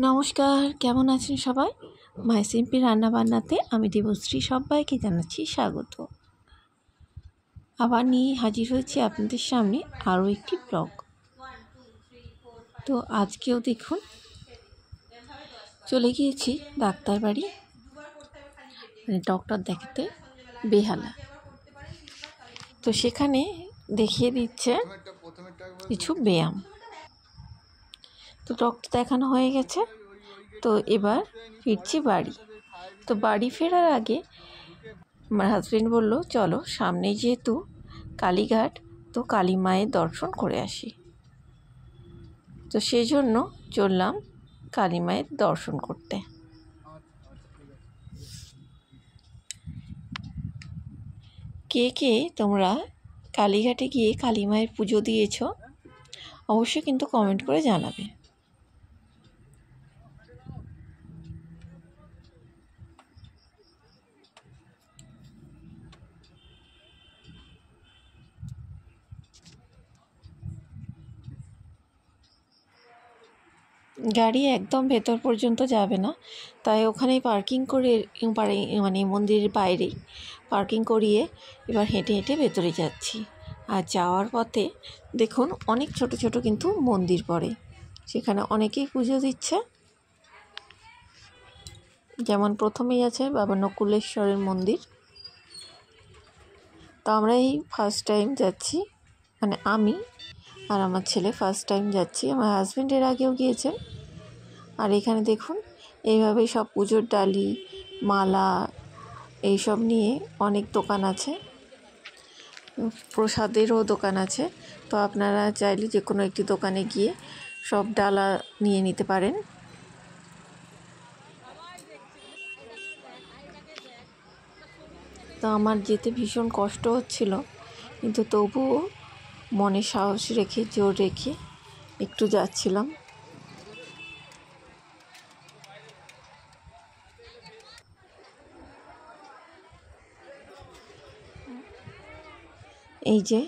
নমস্কার, কেমন আছেন সবাই? মাই সিম্পি রান্নাবান্নাতে আমি দেবশ্রী সবাইকে জানাচ্ছি স্বাগত। আবার নিয়ে হাজির হয়েছি আপনাদের সামনে আরও একটি ব্লগ। তো আজকেও দেখুন চলে গিয়েছি ডাক্তার বাড়ি, ডক্টর দেখাতে বেহালা। তো সেখানে দেখিয়ে দিচ্ছে কিছু ব্যায়াম। তো ডক্টর দেখানো হয়ে গেছে, তো এবার ফিরছি বাড়ি। তো বাড়ি ফেরার আগে আমার হাজব্যান্ড বলল, চলো সামনে যেহেতু কালীঘাট, তো কালী মায়ের দর্শন করে আসি। তো সেই জন্য চললাম কালী মায়ের দর্শন করতে। কে কে তোমরা কালীঘাটে গিয়ে কালী মায়ের পুজো দিয়েছ অবশ্যই কিন্তু কমেন্ট করে জানাবে। গাড়ি একদম ভেতর পর্যন্ত যাবে না, তাই ওখানেই পার্কিং করে মানে মন্দিরের বাইরেই পার্কিং করিয়ে এবার হেঁটে হেঁটে ভেতরে যাচ্ছি। আর যাওয়ার পথে দেখুন অনেক ছোট ছোট কিন্তু মন্দির পড়ে, সেখানে অনেকেই পুজো দিচ্ছে। যেমন প্রথমেই আছে বাবা নকুলেশ্বরের মন্দির। তো আমরা এই ফার্স্ট টাইম যাচ্ছি, মানে আমি আর আমার ছেলে ফার্স্ট টাইম যাচ্ছি। আমার হাজব্যান্ড এর আগেও গিয়েছেন। আর এখানে দেখুন এইভাবেই সব পুজোর ডালি, মালা এইসব নিয়ে অনেক দোকান আছে, প্রসাদেরও দোকান আছে। তো আপনারা চাইলে যে কোনো একটি দোকানে গিয়ে সব ডালা নিয়ে নিতে পারেন। তো আমার যেতে ভীষণ কষ্ট হচ্ছিল, কিন্তু তবুও মনে সাহস রেখে জোর রেখে একটু যাচ্ছিলাম। এই যে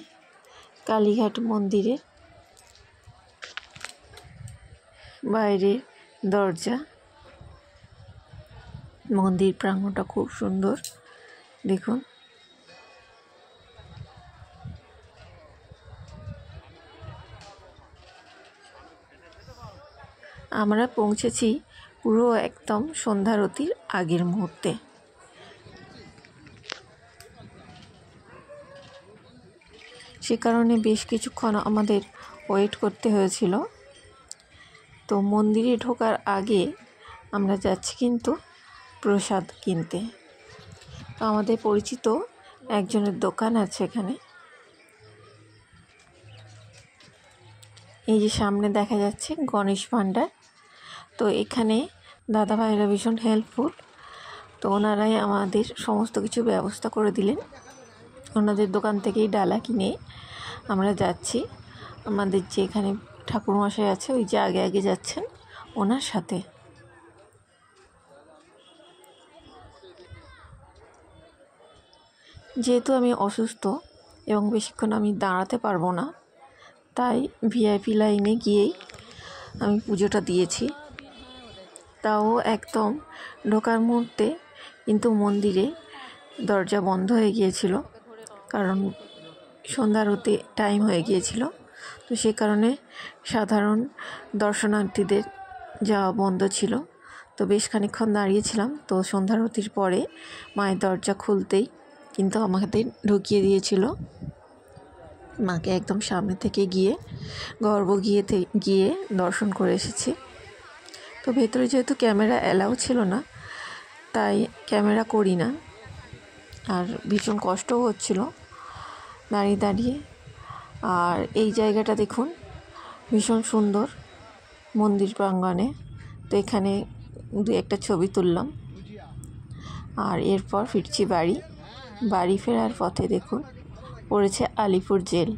কালীঘাট মন্দিরের বাইরের দরজা, মন্দির প্রাঙ্গণটা খুব সুন্দর দেখুন। আমরা পৌঁছেছি পুরো একদম সন্ধ্যারতির আগের মুহূর্তে। সে কারণে বেশ কিছুক্ষণ আমাদের ওয়েট করতে হয়েছিল। তো মন্দিরে ঢোকার আগে আমরা যাচ্ছি কিন্তু প্রসাদ কিনতে। তো আমাদের পরিচিত একজনের দোকান আছে এখানে। এই যে সামনে দেখা যাচ্ছে গণেশ ভাণ্ডার। তো এখানে দাদা ভাইরা ভীষণ হেল্পফুল। তো ওনারাই আমাদের সমস্ত কিছু ব্যবস্থা করে দিলেন। ওনাদের দোকান থেকেই ডালা কিনে আমরা যাচ্ছি আমাদের যে এখানে ঠাকুরমশাই আছে, ওই যে আগে আগে যাচ্ছেন ওনার সাথে। যেহেতু আমি অসুস্থ এবং বেশিক্ষণ আমি দাঁড়াতে পারবো না, তাই ভিআইপি লাইনে গিয়েই আমি পুজোটা দিয়েছি। তাও একদম ঢোকার মুহূর্তে কিন্তু মন্দিরে দরজা বন্ধ হয়ে গিয়েছিল, কারণ সন্ধ্যার হতে টাইম হয়ে গিয়েছিল। তো সে কারণে সাধারণ দর্শনার্থীদের যাওয়া বন্ধ ছিল। তো বেশ খানিকক্ষণ দাঁড়িয়েছিলাম। তো সন্ধ্যারতির পরে মায়ের দরজা খুলতেই কিন্তু আমাদের ঢুকিয়ে দিয়েছিল। মাকে একদম সামনে থেকে গিয়ে গিয়ে দর্শন করে এসেছি। তো ভেতরে যেহেতু ক্যামেরা অ্যালাউ ছিল না, তাই ক্যামেরা করি না। আর ভীষণ কষ্টও হচ্ছিল দাঁড়িয়ে দাঁড়িয়ে। আর এই জায়গাটা দেখুন ভীষণ সুন্দর মন্দির প্রাঙ্গণে। তো এখানে দু একটা ছবি তুললাম। আর এরপর ফিরছি বাড়ি ফেরার পথে দেখুন পড়েছে আলিপুর জেল,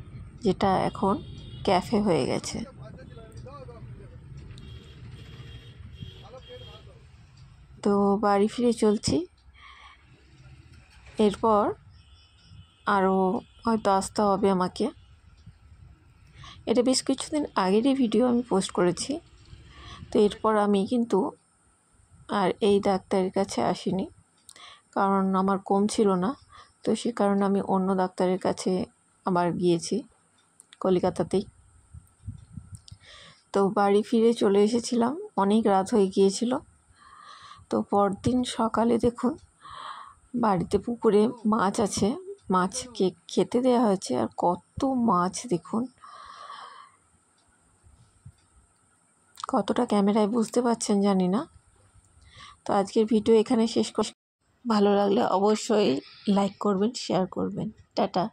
যেটা এখন ক্যাফে হয়ে গেছে। তো বাড়ি ফিরে চলছি। এরপর আরও হয়তো আসতে হবে আমাকে। এটা বেশ কিছুদিন আগেরই ভিডিও আমি পোস্ট করেছি। তো এরপর আমি কিন্তু আর এই ডাক্তারের কাছে আসিনি, কারণ আমার কমছিল না। তো সে কারণে আমি অন্য ডাক্তারের কাছে আবার গিয়েছি কলকাতাতেই। তো বাড়ি ফিরে চলে এসেছিলাম, অনেক রাত হয়ে গিয়েছিল। তো পরদিন সকালে দেখুন বাড়িতে পুকুরে মাছ আছে, মাছকে খেতে দেওয়া হয়েছে। আর কত মাছ দেখুন, কতটা ক্যামেরায় বুঝতে পারছেন জানি না। তো আজকের ভিডিও এখানে শেষ করছি। ভালো লাগলে অবশ্যই লাইক করবেন, শেয়ার করবেন। টাটা।